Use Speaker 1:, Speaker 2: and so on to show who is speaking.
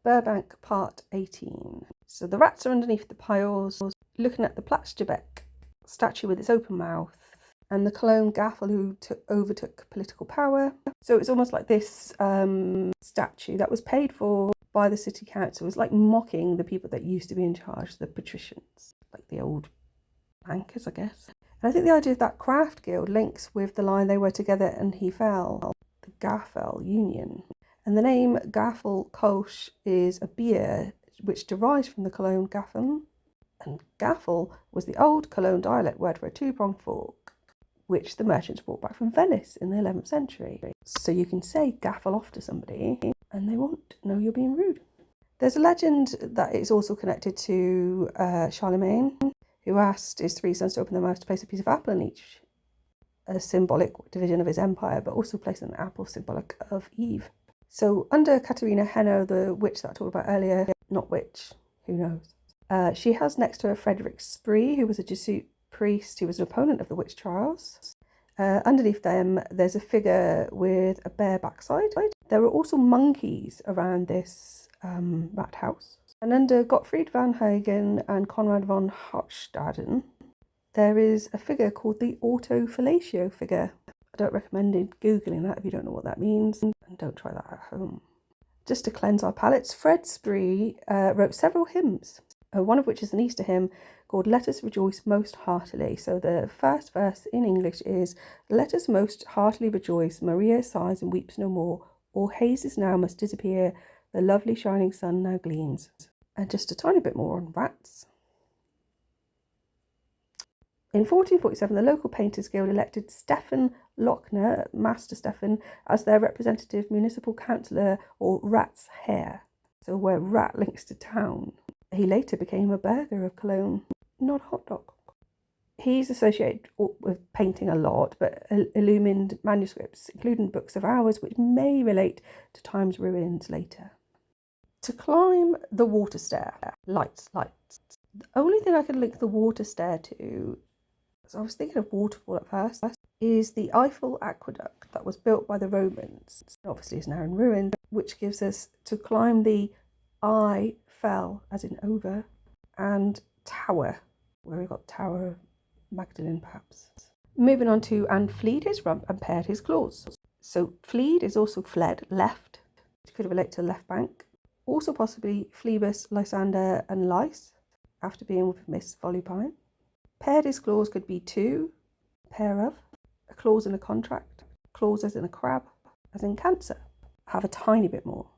Speaker 1: Burbank, part 18. So the rats are underneath the piles, looking at the Platschbeck statue with its open mouth, and the Cologne Gaffel who overtook political power. So it's almost like this statue that was paid for by the city council. It was like mocking the people that used to be in charge, the patricians, like the old bankers, I guess. And I think the idea of that craft guild links with the line "they were together and he fell," the Gaffel Union. And the name Gaffel Kolsch is a beer which derives from the Cologne Gaffel. And Gaffel was the old Cologne dialect word for a two-pronged fork, which the merchants brought back from Venice in the 11th century. So you can say gaffle off to somebody and they won't know you're being rude. There's a legend that it's also connected to Charlemagne, who asked his three sons to open their mouths to place a piece of apple in each, a symbolic division of his empire, but also place an apple symbolic of Eve. So under Katharina Henno, the witch that I talked about earlier, not witch, who knows, she has next to her Frederick Spree, who was a Jesuit priest who was an opponent of the witch trials. Underneath them, there's a figure with a bare backside. There are also monkeys around this rat house. And under Gottfried van Hagen and Conrad von Hochstaden, there is a figure called the autofellatio figure. I don't recommend Googling that if you don't know what that means, and don't try that at home. Just to cleanse our palates, Fred Spree wrote several hymns, one of which is an Easter hymn called "Let Us Rejoice Most Heartily." So the first verse in English is, "Let us most heartily rejoice, Maria sighs and weeps no more, all hazes now must disappear, the lovely shining sun now gleams." And just a tiny bit more on rats. In 1447, the local Painters Guild elected Stefan Lochner, Master Stefan, as their representative municipal councillor, or rat's hair. So where rat links to town. He later became a burgher of Cologne, not a hot dog. He's associated with painting a lot, but illumined manuscripts, including books of hours, which may relate to time's ruins later. To climb the water stair, lights. The only thing I could link the water stair to, so I was thinking of waterfall at first, is the Eiffel Aqueduct that was built by the Romans. Obviously is now in ruin, which gives us to climb the Eiffel, as in over, and tower, where we got Tower Magdalene perhaps. Moving on to "and fleed his rump and pared his claws." So fleed is also fled, left, which could relate to the left bank. Also possibly Phlebas, Lysander and Lys, after being with Miss Volupine. Pared his claws could be two, pair of, a clause in a contract, clause as in a crab, as in cancer. I have a tiny bit more.